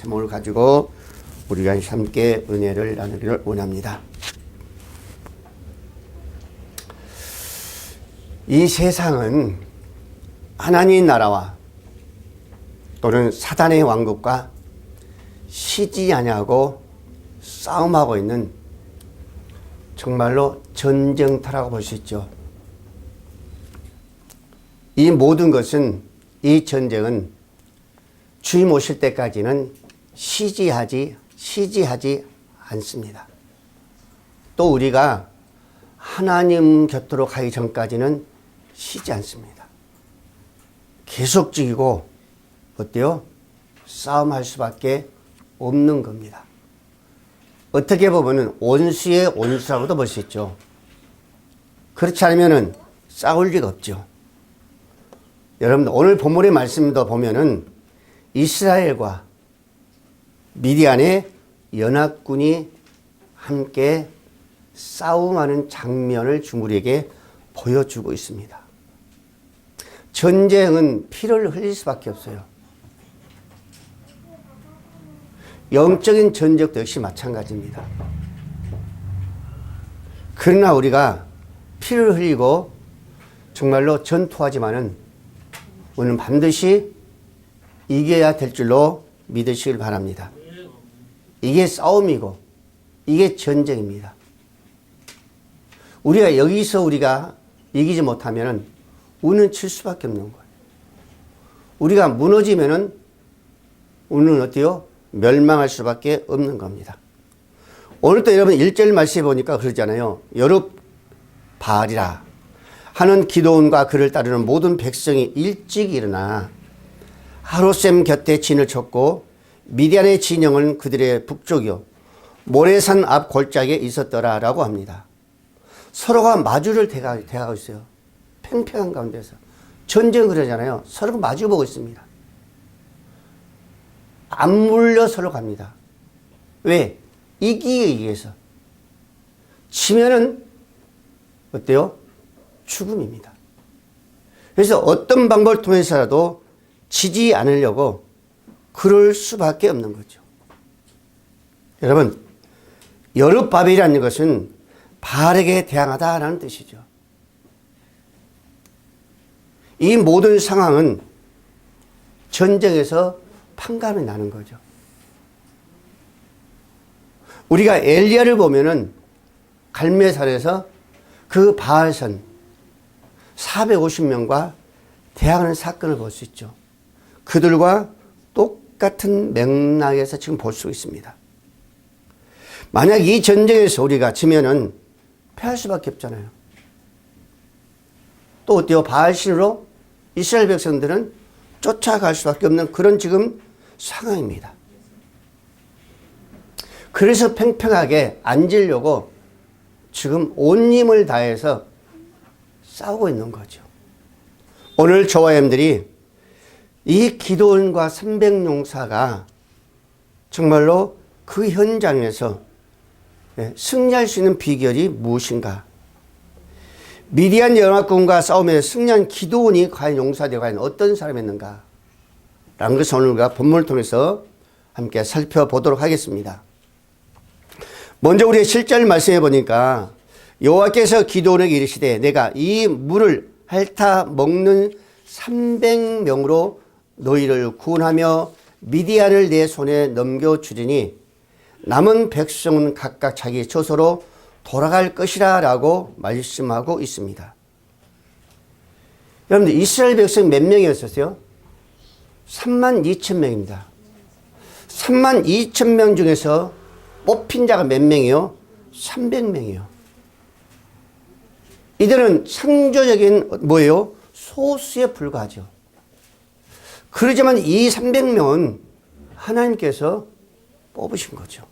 제목을 가지고 우리가 함께 은혜를 나누기를 원합니다. 이 세상은 하나님 나라와 또는 사단의 왕국과 쉬지 아니하고 싸움하고 있는 정말로 전쟁터라고 볼 수 있죠. 이 모든 것은, 이 전쟁은 주님 오실 때까지는 쉬지 하지 않습니다. 또 우리가 하나님 곁으로 가기 전까지는 쉬지 않습니다. 계속적이고 어때요? 싸움할 수밖에 없는 겁니다. 어떻게 보면 원수의 원수라고도 볼 수 있죠. 그렇지 않으면 싸울 리가 없죠. 여러분, 오늘 본문의 말씀도 보면은 이스라엘과 미디안의 연합군이 함께 싸움하는 장면을 우리에게 보여주고 있습니다. 전쟁은 피를 흘릴 수밖에 없어요. 영적인 전쟁도 역시 마찬가지입니다. 그러나 우리가 피를 흘리고 정말로 전투하지만은 우리는 반드시 이겨야 될 줄로 믿으시길 바랍니다. 이게 싸움이고 이게 전쟁입니다. 우리가 여기서 우리가 이기지 못하면 우리는 칠 수밖에 없는 거예요. 우리가 무너지면은 우리는 어때요? 멸망할 수밖에 없는 겁니다. 오늘도 여러분 1절 말씀해 보니까 그러잖아요. 여룹 바알이라 하는 기드온과 그를 따르는 모든 백성이 일찍 일어나 하루셈 곁에 진을 쳤고 미디안의 진영은 그들의 북쪽이요 모레산 앞 골짜기에 있었더라라고 합니다. 서로가 마주를 대하고 있어요. 팽팽한 가운데서. 전쟁 그러잖아요. 서로 마주보고 있습니다. 안 물려 서로 갑니다. 왜? 이기기 위해서. 지면은 어때요? 죽음입니다. 그래서 어떤 방법을 통해서라도 지지 않으려고 그럴 수밖에 없는 거죠. 여러분, 여룹바벨이라는 것은 바알에게 대항하다라는 뜻이죠. 이 모든 상황은 전쟁에서 판가름이 나는 거죠. 우리가 엘리야를 보면은 갈멜산에서 그 바알선 450명과 대항하는 사건을 볼 수 있죠. 그들과 똑같은 맥락에서 지금 볼 수 있습니다. 만약 이 전쟁에서 우리가 지면은 패할 수밖에 없잖아요. 또 어때요? 바알신으로 이스라엘 백성들은 쫓아갈 수밖에 없는 그런 지금 상황입니다. 그래서 팽팽하게 앉으려고 지금 온 힘을 다해서 싸우고 있는 거죠. 오늘 저와 여러분들이 이 기드온과 300용사가 정말로 그 현장에서 승리할 수 있는 비결이 무엇인가? 미디안 연합군과 싸움에서 승리한 기드온이 과연 용사되어 과연 어떤 사람이었는가? 라는 것을 오늘 우리가 본문을 통해서 함께 살펴보도록 하겠습니다. 먼저 우리의 실제를 말씀해 보니까 여호와께서 기드온에게 이르시되 내가 이 물을 핥아 먹는 300명으로 너희를 구원하며 미디안을 내 손에 넘겨주리니 남은 백성은 각각 자기 처소로 돌아갈 것이라 라고 말씀하고 있습니다. 여러분들 이스라엘 백성이 몇 명이었었어요? 32,000명입니다. 32,000명 중에서 뽑힌 자가 몇 명이요? 300명이요. 이들은 창조적인 뭐예요? 소수에 불과하죠. 그러지만 이 300명은 하나님께서 뽑으신 거죠.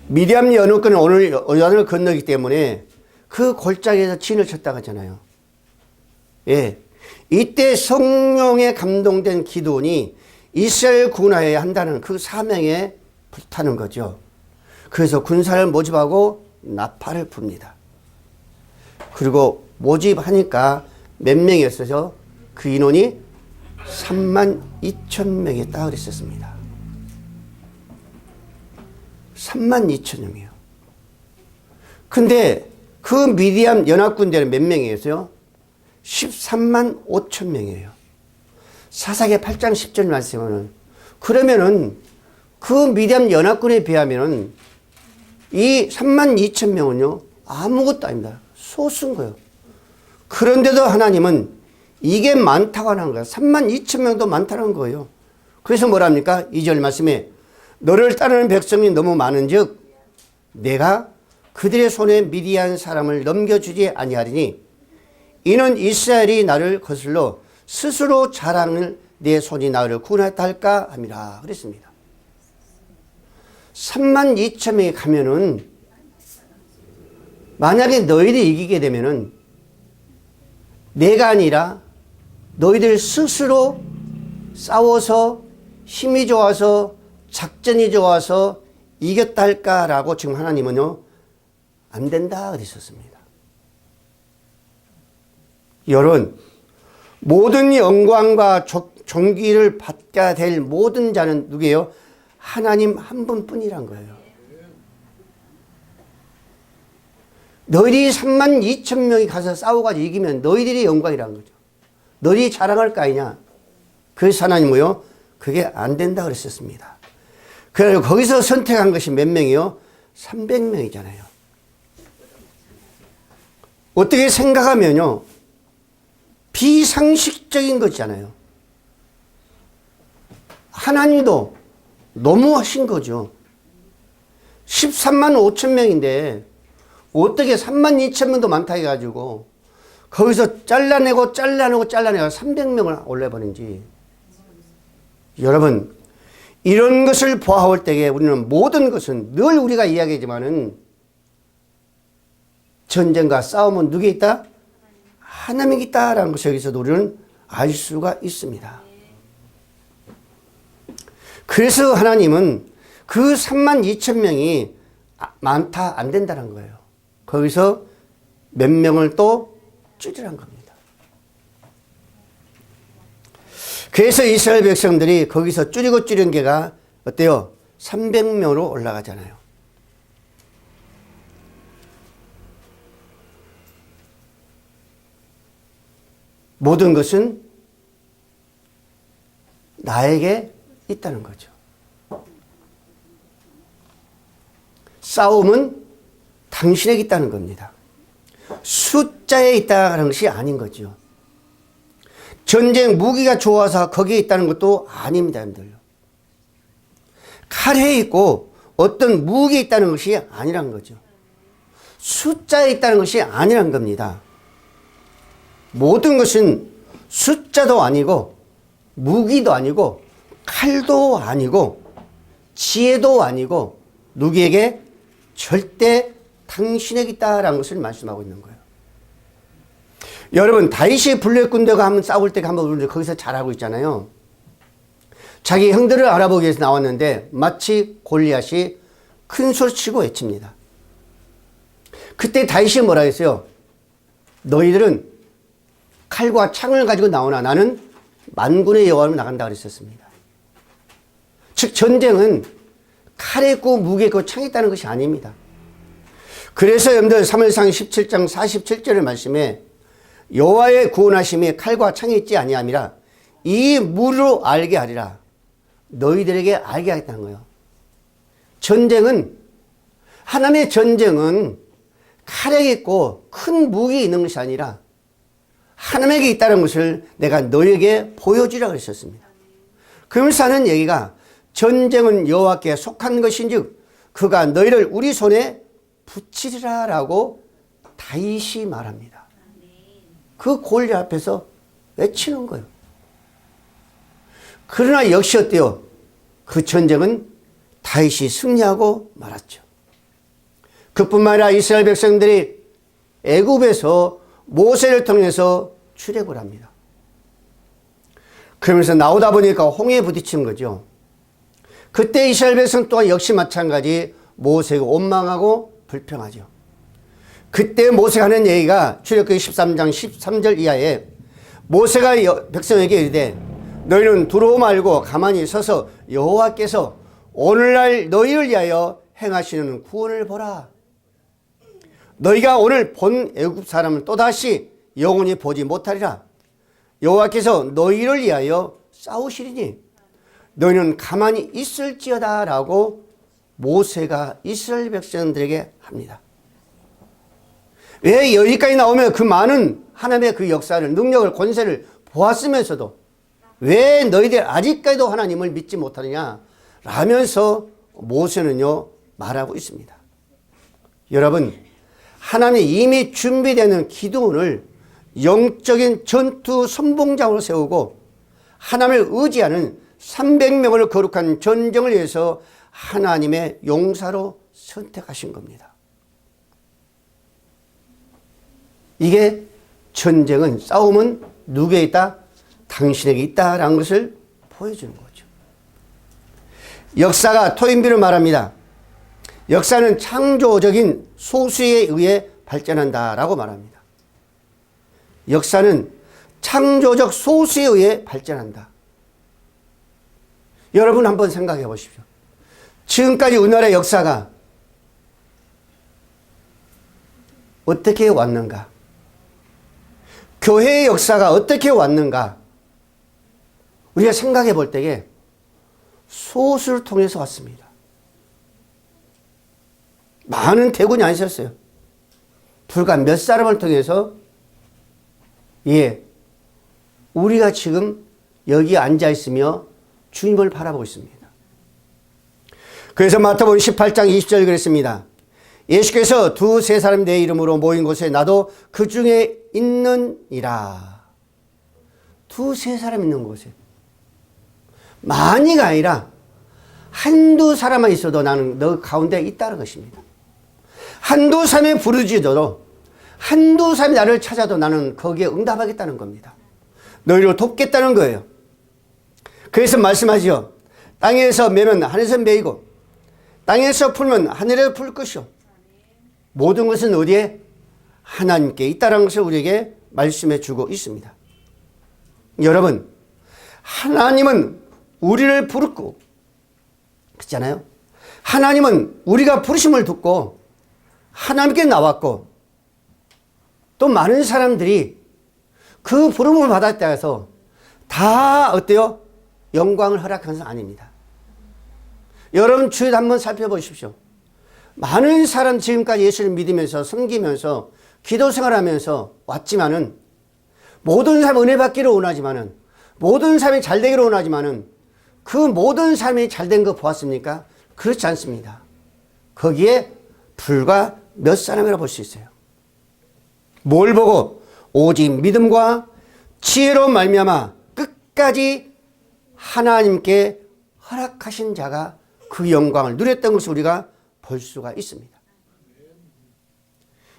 미디안 연합군은 오늘 요단을 건너기 때문에 그 골짜기에서 진을 쳤다고 하잖아요. 예. 이때 성령에 감동된 기드온이 이스라엘 구원하여야 한다는 그 사명에 불타는 거죠. 그래서 군사를 모집하고 나팔을 붑니다. 그리고 모집하니까 몇 명이었어요? 그 인원이 32,000명이었다 그랬었습니다. 32,000명이에요. 근데 그 미디안 연합군대는 몇 명이었어요? 13만 5천 명이에요. 사사기 8장 10절 말씀은 그러면은 그 미디안 연합군에 비하면은 이 3만 2천 명은요 아무것도 아닙니다. 소수인 거예요. 그런데도 하나님은 이게 많다고 하는 거예요. 3만 2천 명도 많다는 거예요. 그래서 뭐랍니까? 2절 말씀에 너를 따르는 백성이 너무 많은즉 내가 그들의 손에 미디안 사람을 넘겨주지 아니하리니 이는 이스라엘이 나를 거슬러 스스로 자랑을 내 손이 나를 구원했다 할까 함이라 그랬습니다. 3만 2천 명이 가면은 만약에 너희들이 이기게 되면은 내가 아니라 너희들 스스로 싸워서 힘이 좋아서 작전이 좋아서 이겼다 할까라고 지금 하나님은요 안 된다 그랬었습니다. 여러분 모든 영광과 존귀를 받게 될 모든 자는 누구예요? 하나님 한 분뿐이란 거예요. 너희들이 3만 2천 명이 가서 싸워가지고 이기면 너희들이 영광이라는 거죠. 너희들이 자랑할 거 아니냐. 그래서 하나님 뭐요? 그게 안 된다 그랬었습니다. 그래서 거기서 선택한 것이 몇 명이요? 300명이잖아요. 어떻게 생각하면요 비상식적인 거잖아요. 하나님도 너무하신 거죠. 13만 5천 명인데 어떻게 3만 2천 명도 많다 해가지고 거기서 잘라내고 300명을 올려버린지. 여러분 이런 것을 보아올 때에 우리는 모든 것은 늘 우리가 이야기하지만은 전쟁과 싸움은 누구에 있다? 하나님에 있다라는 것을 여기서도 우리는 알 수가 있습니다. 그래서 하나님은 그 3만 2천 명이 많다 안 된다는 거예요. 거기서 몇 명을 또 줄이란 겁니다. 그래서 이스라엘 백성들이 거기서 줄인 게가 어때요? 300명으로 올라가잖아요. 모든 것은 나에게 있다는 거죠. 싸움은 당신에게 있다는 겁니다. 숫자에 있다는 것이 아닌 거죠. 전쟁 무기가 좋아서 거기에 있다는 것도 아닙니다, 여러분들. 칼에 있고 어떤 무기에 있다는 것이 아니란 거죠. 숫자에 있다는 것이 아니란 겁니다. 모든 것은 숫자도 아니고 무기도 아니고 칼도 아니고 지혜도 아니고 누구에게 절대 당신에게 있다라는 것을 말씀하고 있는 거예요. 여러분 다윗이 블레셋 군대가 한번 싸울 때 한번 우리 거기서 잘하고 있잖아요. 자기 형들을 알아보기 위해서 나왔는데 마치 골리앗이 큰 소리치고 외칩니다. 그때 다윗이 뭐라 했어요? 너희들은 칼과 창을 가지고 나오나 나는 만군의 여호와로 나간다 그랬었습니다. 즉 전쟁은 칼에 있고 무기에 있고 창이 있다는 것이 아닙니다. 그래서 여러분들 사무엘상 17장 47절의 말씀에 여호와의 구원하심이 칼과 창이 있지 아니함이라 이 무로 알게 하리라. 너희들에게 알게 하겠다는 거예요. 전쟁은 하나님의 전쟁은 칼에 있고 큰 무기에 있는 것이 아니라 하나님에게 있다는 것을 내가 너에게 보여주라 그랬었습니다. 그러면서 하는 얘기가 전쟁은 여호와께 속한 것인즉 그가 너희를 우리 손에 붙이리라 라고 다윗이 말합니다. 그 골리앗 앞에서 외치는 거예요. 그러나 역시 어때요? 그 전쟁은 다윗이 승리하고 말았죠. 그뿐만 아니라 이스라엘 백성들이 애굽에서 모세를 통해서 출애굽을 합니다. 그러면서 나오다 보니까 홍해에 부딪힌 거죠. 그때 이스라엘 백성 또한 역시 마찬가지 모세가 원망하고 불평하죠. 그때 모세가 하는 얘기가 출애굽기 13장 13절 이하에 모세가 백성에게 이르되 너희는 두려워 말고 가만히 서서 여호와께서 오늘날 너희를 위하여 행하시는 구원을 보라. 너희가 오늘 본 애굽 사람을 또다시 영원히 보지 못하리라. 여호와께서 너희를 위하여 싸우시리니 너희는 가만히 있을지어다 라고 모세가 이스라엘 백성들에게 합니다. 왜 여기까지 나오면 그 많은 하나님의 그 역사를, 능력을, 권세를 보았으면서도 왜 너희들 아직까지도 하나님을 믿지 못하느냐 라면서 모세는요 말하고 있습니다. 여러분, 하나님이 이미 준비되는 기도원을 영적인 전투 선봉장으로 세우고 하나님을 의지하는 300명을 거룩한 전쟁을 위해서 하나님의 용사로 선택하신 겁니다. 이게 전쟁은, 싸움은 누구에 있다? 당신에게 있다라는 것을 보여주는 거죠. 역사가 토인비를 말합니다. 역사는 창조적인 소수에 의해 발전한다라고 말합니다. 역사는 창조적 소수에 의해 발전한다. 여러분 한번 생각해 보십시오. 지금까지 우리나라의 역사가 어떻게 왔는가? 교회의 역사가 어떻게 왔는가? 우리가 생각해 볼 때에 소수를 통해서 왔습니다. 많은 대군이 안 있었어요. 불과 몇 사람을 통해서 우리가 지금 여기 앉아 있으며 주님을 바라보고 있습니다. 그래서 마태복음 18장 20절 그랬습니다. 예수께서 두세 사람이 내 이름으로 모인 곳에 나도 그 중에 있느니라. 두세 사람 있는 곳에. 많이가 아니라 한두 사람만 있어도 나는 너 가운데 있다는 것입니다. 한두 사람이 부르짖어도 한두 사람이 나를 찾아도 나는 거기에 응답하겠다는 겁니다. 너희를 돕겠다는 거예요. 그래서 말씀하지요. 땅에서 매면 하늘에서 매이고 땅에서 풀면 하늘에서 풀 것이요. 모든 것은 어디에? 하나님께 있다는 것을 우리에게 말씀해 주고 있습니다. 여러분, 하나님은 우리를 부르고, 그렇잖아요. 하나님은 우리가 부르심을 듣고 하나님께 나왔고, 또 많은 사람들이 그 부름을 받았다 해서 다 어때요? 영광을 허락한 것은 아닙니다. 여러분 주위도 한번 살펴보십시오. 많은 사람 지금까지 예수를 믿으면서 섬기면서 기도 생활하면서 왔지만은 모든 사람 은혜 받기를 원하지만은 모든 사람이 잘 되기를 원하지만은 그 모든 사람이 잘 된 거 보았습니까? 그렇지 않습니다. 거기에 불과 몇 사람이라 볼 수 있어요. 뭘 보고? 오직 믿음과 지혜로 말미암아 끝까지 하나님께 허락하신 자가 그 영광을 누렸던 것을 우리가 볼 수가 있습니다.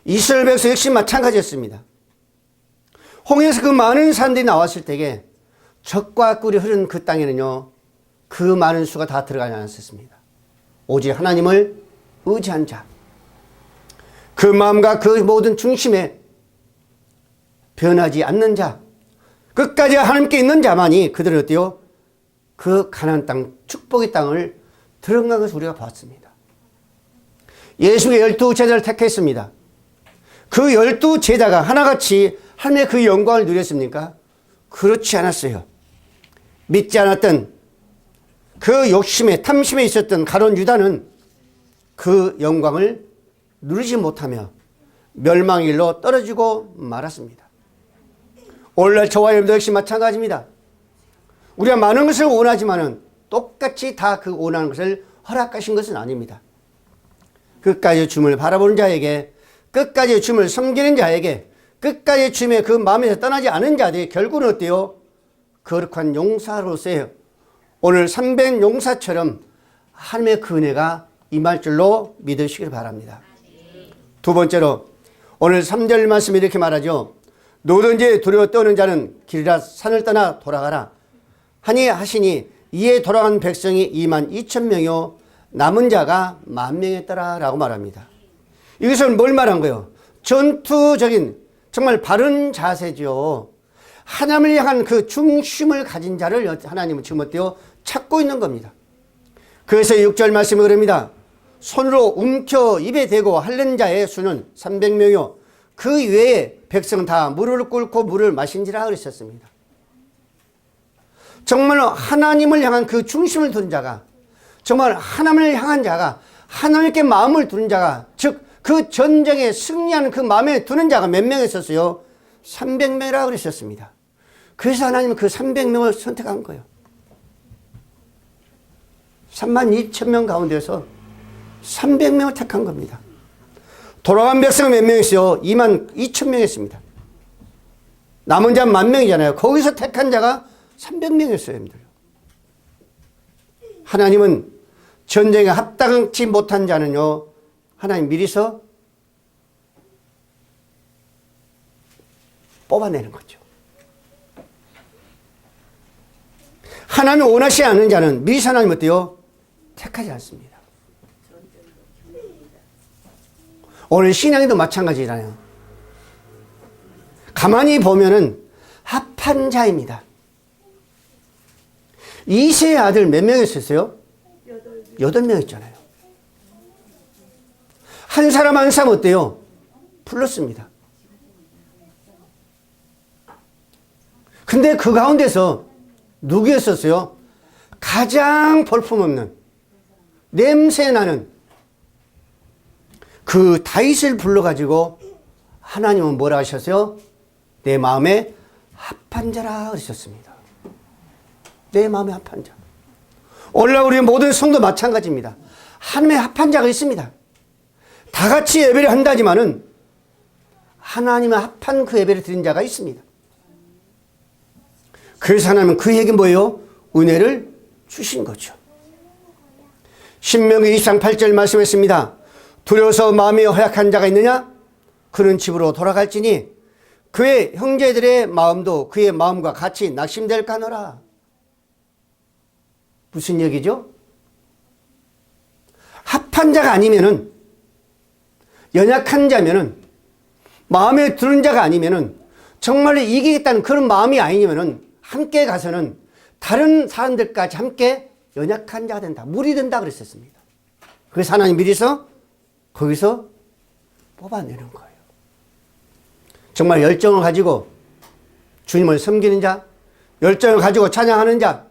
이스라엘 백성 역시 마찬가지였습니다. 홍해에서 그 많은 사람들이 나왔을 때에 젖과 꿀이 흐른 그 땅에는요, 그 많은 수가 다 들어가지 않았습니다. 오직 하나님을 의지한 자, 그 마음과 그 모든 중심에 변하지 않는 자, 끝까지 하나님께 있는 자만이 그들은 어때요? 그 가나안 땅, 축복의 땅을 들어간 것을 우리가 봤습니다. 예수의 12제자를 택했습니다. 그 12제자가 하나같이 하나님의 그 영광을 누렸습니까? 그렇지 않았어요. 믿지 않았던 그 욕심에 탐심에 있었던 가룟 유다는 그 영광을 누리지 못하며 멸망의 길로 떨어지고 말았습니다. 오늘날 저와 여러분도 역시 마찬가지입니다. 우리가 많은 것을 원하지만은 똑같이 다 그 원하는 것을 허락하신 것은 아닙니다. 끝까지 주님을 바라보는 자에게, 끝까지 주님을 섬기는 자에게, 끝까지 주님의 그 마음에서 떠나지 않은 자들이 결국은 어때요? 거룩한 용사로서의 오늘 300 용사처럼 하나님의 그 은혜가 임할 줄로 믿으시길 바랍니다. 두 번째로 오늘 3절 말씀이 이렇게 말하죠. 누구든지 두려워 떠는 자는 길이라 산을 떠나 돌아가라 하니 하시니 이에 돌아간 백성이 22,000명이요 남은 자가 10,000명이었더라 라고 말합니다. 이것은 뭘 말한 거예요? 전투적인 정말 바른 자세죠. 하나님을 향한 그 중심을 가진 자를 하나님은 지금 어때요? 찾고 있는 겁니다. 그래서 6절 말씀이 그럽니다. 손으로 움켜 입에 대고 핥는 자의 수는 300명이요. 그 외에 백성 다 무릎을 꿇고 물을 마신지라 그러셨습니다. 정말 하나님을 향한 그 중심을 두는 자가, 정말 하나님을 향한 자가, 하나님께 마음을 두는 자가, 즉 그 전쟁에 승리하는 그 마음에 두는 자가 몇 명 있었어요? 300명이라고 그러셨습니다. 그래서 하나님은 그 300명을 선택한 거예요. 32,000명 가운데서 300명을 택한 겁니다. 돌아간 백성은 몇 명 있어요? 22,000명이었습니다. 남은 자는 10,000명이잖아요. 거기서 택한 자가 300명이었어요, 여러분들. 하나님은 전쟁에 합당치 못한 자는요, 하나님 미리서 뽑아내는 거죠. 하나님이 원하지 않는 자는 미리서 하나님 어때요? 택하지 않습니다. 오늘 신앙에도 마찬가지잖아요. 가만히 보면은 합한 자입니다. 이세의 아들 몇 명 있었어요? 8명 있잖아요. 한 사람 한 사람 어때요? 불렀습니다. 근데 그 가운데서 누구였었어요? 가장 볼품없는, 냄새나는 그 다윗을 불러가지고 하나님은 뭐라 하셨어요? 내 마음에 합한 자라 그러셨습니다. 내 마음에 합한 자. 오늘날 우리 모든 성도 마찬가지입니다. 하나님의 합한 자가 있습니다. 다 같이 예배를 한다지만은 하나님의 합한 그 예배를 드린 자가 있습니다. 그래서 하나님은 그에게 뭐예요? 은혜를 주신 거죠. 신명기 23장 8절 말씀했습니다. 두려워서 마음이 허약한 자가 있느냐? 그는 집으로 돌아갈지니 그의 형제들의 마음도 그의 마음과 같이 낙심될까 하노라. 무슨 얘기죠? 합한 자가 아니면은, 연약한 자면은, 마음에 드는 자가 아니면은, 정말로 이기겠다는 그런 마음이 아니면은 함께 가서는 다른 사람들까지 함께 연약한 자가 된다, 물이 된다 그랬었습니다. 그래서 하나님 미리서 거기서 뽑아내는 거예요. 정말 열정을 가지고 주님을 섬기는 자, 열정을 가지고 찬양하는 자,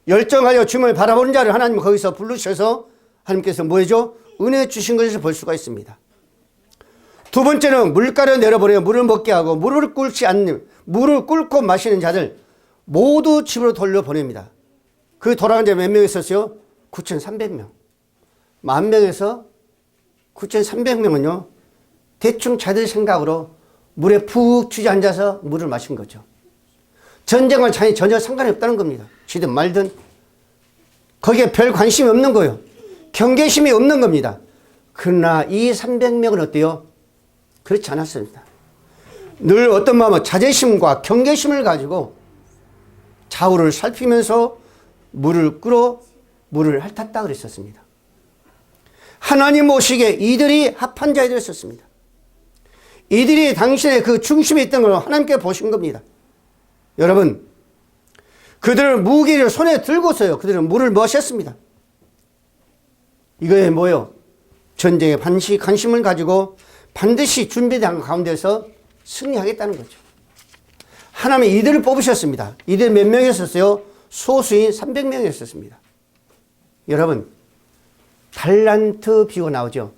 열정을 가지고 주님을 바라보는 자를 하나님은 거기서 부르셔서 하나님께서 뭐 해줘? 은혜 주신 것을 볼 수가 있습니다. 두 번째는 물가를 내려버려 물을 먹게 하고 물을 끓고 마시는 자들 모두 집으로 돌려보냅니다. 그 돌아간 자 몇 명 있었어요? 9,300명. 10,000명에서 9,300명은요, 대충 자들 생각으로 물에 푹 주저앉아서 물을 마신 거죠. 전쟁과 전혀 상관이 없다는 겁니다. 쥐든 말든. 거기에 별 관심이 없는 거예요. 경계심이 없는 겁니다. 그러나 이 300명은 어때요? 그렇지 않았습니다. 늘 어떤 마음은 자제심과 경계심을 가지고 좌우를 살피면서 물을 끓어 물을 핥았다 그랬었습니다. 하나님 보시기에 이들이 합한 자들이었습니다. 이들이 당신의 그 중심에 있던 걸 하나님께 보신 겁니다. 여러분, 그들은 무기를 손에 들고서요, 그들은 물을 마셨습니다. 이거에 뭐요? 전쟁에 관심을 가지고 반드시 준비된 가운데서 승리하겠다는 거죠. 하나님이 이들을 뽑으셨습니다. 이들 몇 명이었어요? 소수인 300명이었습니다. 여러분, 달란트 비유가 나오죠.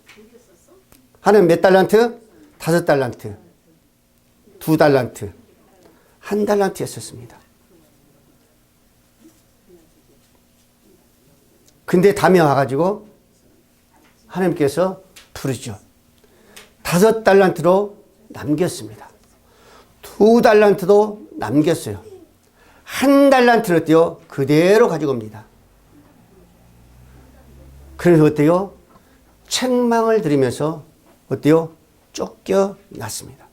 하나님 몇 달란트? 5달란트, 2달란트, 1달란트였었습니다. 근데 담에 와가지고 하나님께서 부르죠. 5달란트로 남겼습니다. 2달란트도 남겼어요. 1달란트는 어때요? 그대로 가지고 옵니다. 그래서 어때요? 책망을 드리면서 어때요? 쫓겨났습니다.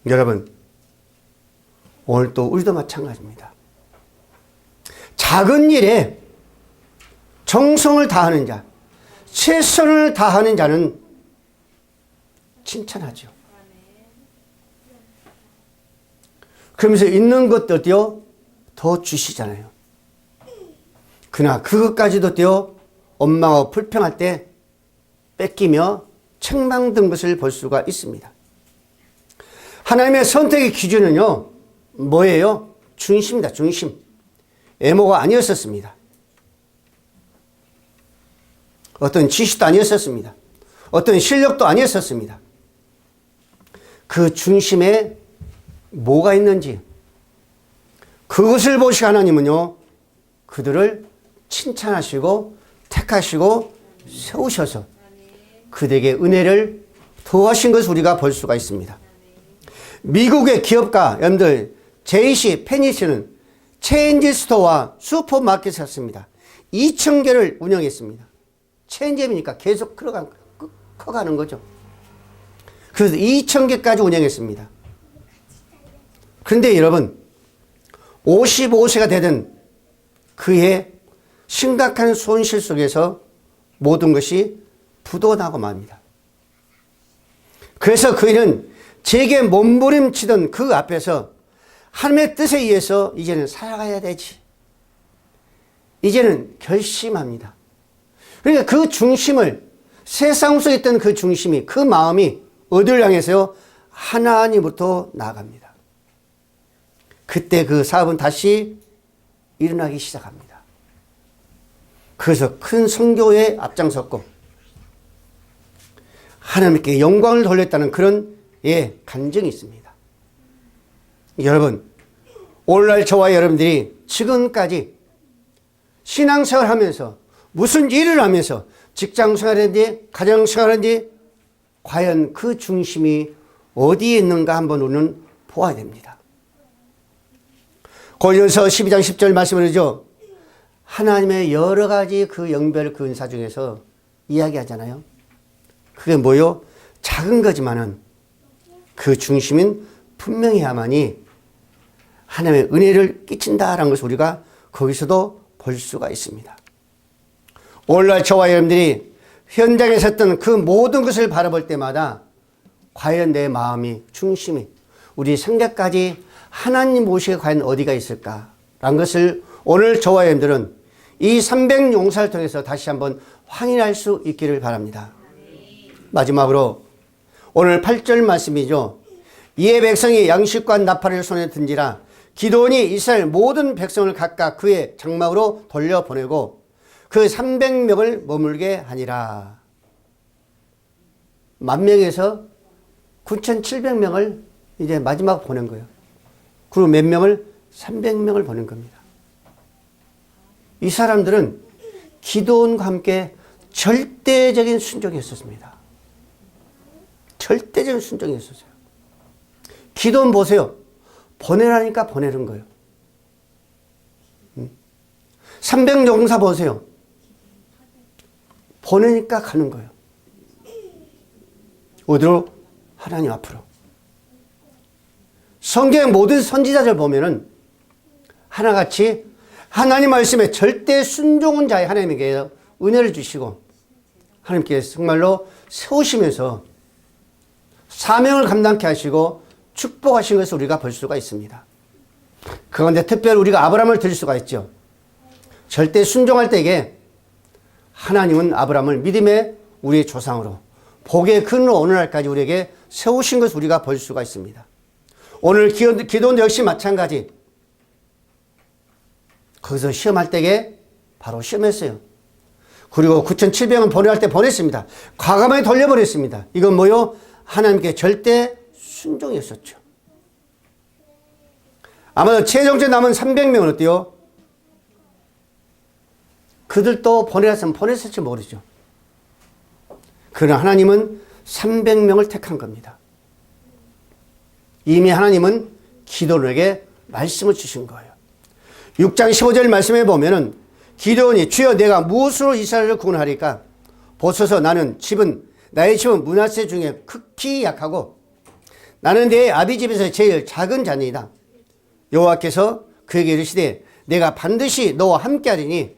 여러분, 오늘 또 우리도 마찬가지입니다. 작은 일에 정성을 다하는 자, 최선을 다하는 자는 칭찬하죠. 그러면서 있는 것도 어때요? 더 주시잖아요. 그러나 그것까지도 떼어 원망하고 불평할 때 뺏기며 책망든 것을 볼 수가 있습니다. 하나님의 선택의 기준은요, 뭐예요? 중심이다, 중심. 애모가 아니었었습니다. 어떤 지식도 아니었었습니다. 어떤 실력도 아니었었습니다. 그 중심에 뭐가 있는지, 그것을 보시고 하나님은요, 그들을 칭찬하시고 택하시고 세우셔서 그들에게 은혜를 더하신 것을 우리가 볼 수가 있습니다. 미국의 기업가 여러분들 제이시 페니시는 체인지 스토어와 슈퍼마켓을 했습니다. 2,000개를 운영했습니다. 체인지점이니까 계속 커가는 거죠. 그래서 2,000개까지 운영했습니다. 그런데 여러분 55세가 되던 그의 심각한 손실 속에서 모든 것이 부도나고 맙니다. 그래서 그는 제게 몸부림치던 그 앞에서 하나님의 뜻에 의해서 이제는 살아가야 되지. 이제는 결심합니다. 그러니까 그 중심을, 세상 속에 있던 그 중심이, 그 마음이 어디를 향해서요? 하나님으로부터 나아갑니다. 그때 그 사업은 다시 일어나기 시작합니다. 그래서 큰 선교에 앞장섰고 하나님께 영광을 돌렸다는 그런 간증이 있습니다. 여러분, 오늘날 저와 여러분들이 지금까지 신앙생활 하면서 무슨 일을 하면서 직장생활인지 가정생활인지 과연 그 중심이 어디에 있는가 한번 우리는 보아야 됩니다. 고린도서 12장 10절 말씀을죠. 하나님의 여러 가지 그 영별 그 은사 중에서 이야기하잖아요. 그게 뭐요? 작은 거지만은 그 중심인 분명해야만이 하나님의 은혜를 끼친다라는 것을 우리가 거기서도 볼 수가 있습니다. 오늘날 저와 여러분들이 현장에 섰던 그 모든 것을 바라볼 때마다 과연 내 마음이, 중심이, 우리 생각까지 하나님 모시게 과연 어디가 있을까라는 것을 오늘 저와 여러분들은 이 300용사를 통해서 다시 한번 확인할 수 있기를 바랍니다. 마지막으로 오늘 8절 말씀이죠. 이에 백성이 양식과 나팔을 손에 든지라 기드온이 이스라엘 모든 백성을 각각 그의 장막으로 돌려보내고 그 300명을 머물게 하니라. 10,000명에서 9,700명을 이제 마지막 보낸 거예요. 그리고 몇 명을? 300명을 보낸 겁니다. 이 사람들은 기드온과 함께 절대적인 순종이 있었습니다. 절대적인 순종이 있었어요. 기드온 보세요. 보내라니까 보내는 거예요. 300용사 보세요. 보내니까 가는 거예요. 어디로? 하나님 앞으로. 성경의 모든 선지자들 보면은 하나같이 하나님 말씀에 절대 순종한 자의 하나님에게 은혜를 주시고 하나님께서 정말로 세우시면서 사명을 감당케 하시고 축복하신 것을 우리가 볼 수가 있습니다. 그런데 특별히 우리가 아브라함을 들 수가 있죠. 절대 순종할 때에 하나님은 아브라함을 믿음의 우리의 조상으로 복의 근으로 오늘날까지 우리에게 세우신 것을 우리가 볼 수가 있습니다. 오늘 기도원도 역시 마찬가지. 거기서 시험할 때에 바로 시험했어요. 그리고 9,700원 보내할 때 보냈습니다. 과감하게 돌려보냈습니다. 이건 뭐요? 하나님께 절대 순종이었었죠. 아마도 최종적으로 남은 300명은 어때요? 그들도 보내랬으면 보냈을지 모르죠. 그러나 하나님은 300명을 택한 겁니다. 이미 하나님은 기드온에게 말씀을 주신 거예요. 6장 15절 말씀에 보면은 기드온이 주여 내가 무엇으로 이스라엘을 구원하리까? 보소서 나의 집은 므낫세 중에 극히 약하고 나는 내 아비 집에서 제일 작은 자니이다. 여호와께서 그에게 이르시되 내가 반드시 너와 함께하리니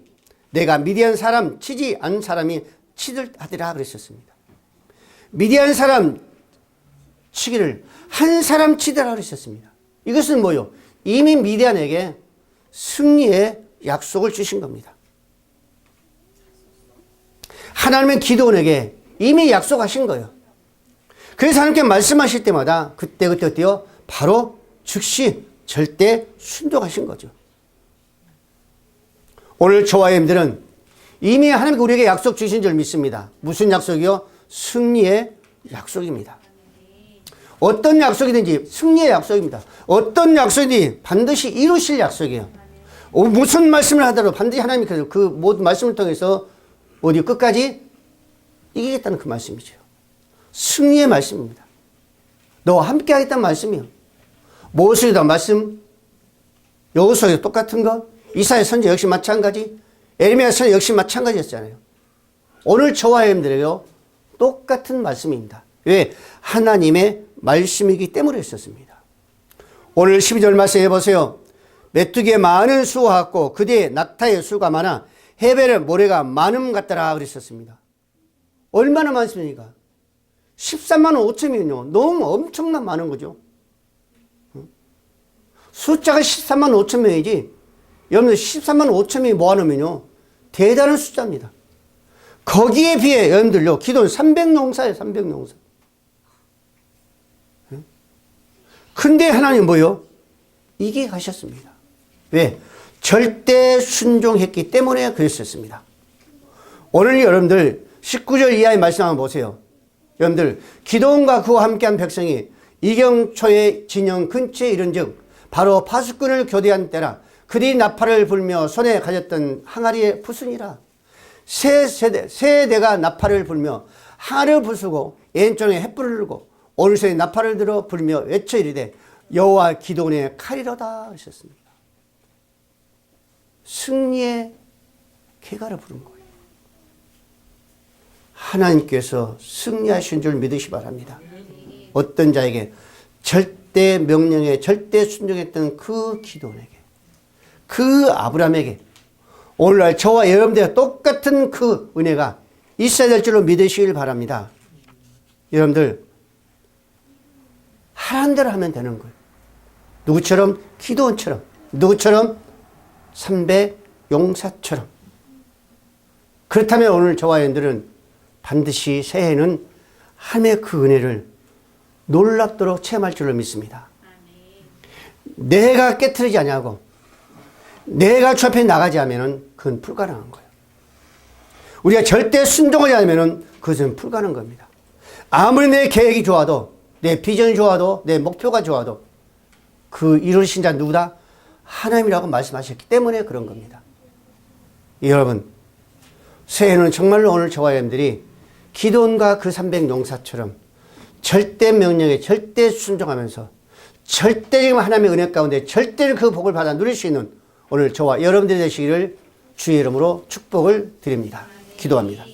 내가 미디안 사람 치지 않은 사람이 치들하리라 그랬었습니다. 미디안 사람 치기를 한 사람 치더라 그랬었습니다. 이것은 뭐요? 이미 미디안에게 승리의 약속을 주신 겁니다. 하나님은 기도원에게 이미 약속하신 거예요. 그래서 하나님께 말씀하실 때마다 그때 어때요? 바로 즉시 절대 순종하신 거죠. 오늘 저와 여러분들은 이미 하나님께 우리에게 약속 주신 줄 믿습니다. 무슨 약속이요? 승리의 약속입니다. 어떤 약속이든지 승리의 약속입니다. 어떤 약속이든지 반드시 이루실 약속이에요. 무슨 말씀을 하더라도 반드시 하나님이 그 모든 말씀을 통해서 어디 끝까지 이기겠다는 그 말씀이죠. 승리의 말씀입니다. 너와 함께 하겠다는 말씀이에요. 모세도 말씀, 여호수아도 똑같은 거, 이사야 선지 역시 마찬가지, 에레미야 선지 역시 마찬가지였잖아요. 오늘 저와 여러분들에게요 똑같은 말씀입니다. 왜? 하나님의 말씀이기 때문에 있었습니다. 오늘 12절 말씀 해보세요. 메뚜기에 많은 수가 같고 그뒤에 낙타의 수가 많아 해변의 모래가 많음 같더라 그랬었습니다. 얼마나 많습니까? 13만 5천이면요 너무 엄청난 많은 거죠. 숫자가 13만 5천 명이지 여러분들 13만 5천 명이 모아놓으면요 대단한 숫자입니다. 거기에 비해 여러분들요 기도는 300용사예요. 300용사. 근데 하나님 뭐요? 이게 가셨습니다. 왜? 절대 순종했기 때문에 그랬었습니다. 오늘 여러분들 19절 이하의 말씀 한번 보세요. 여러분들 기도원과 그와 함께한 백성이 이경초의 진영 근처에 이른즉 바로 파수꾼을 교대한 때라 그들이 나팔을 불며 손에 가졌던 항아리에 부수니라. 세 대가 나팔을 불며 항아리를 부수고 왼쪽에 횃불을 들고 오른손에 나팔을 들어 불며 외쳐 이르되 여호와 기도원의 칼이로다 하셨습니다. 승리의 개가를 부른 거예요. 하나님께서 승리하신 줄 믿으시 바랍니다. 어떤 자에게 절대 명령에 절대 순종했던 그 기도원에게 그 아브라함에게 오늘날 저와 여러분들과 똑같은 그 은혜가 있어야 될 줄로 믿으시길 바랍니다. 여러분들 하라는 대로 하면 되는 거예요. 누구처럼? 기도원처럼. 누구처럼? 300용사처럼. 그렇다면 오늘 저와 여러분들은 반드시 새해에는 하나님의 그 은혜를 놀랍도록 체험할 줄로 믿습니다. 내가 깨트리지 아니하고 내가 주 앞에 나가지 않으면 그건 불가능한 거예요. 우리가 절대 순종하지 않으면 그것은 불가능한 겁니다. 아무리 내 계획이 좋아도 내 비전이 좋아도 내 목표가 좋아도 그 이루신 자 누구다? 하나님이라고 말씀하셨기 때문에 그런 겁니다. 여러분 새해는 정말로 오늘 저와 여러분들이 기도원과 그 300용사처럼 절대 명령에 절대 순종하면서 절대적인 하나님의 은혜 가운데 절대로 그 복을 받아 누릴 수 있는 오늘 저와 여러분들이 되시기를 주의 이름으로 축복을 드립니다. 기도합니다.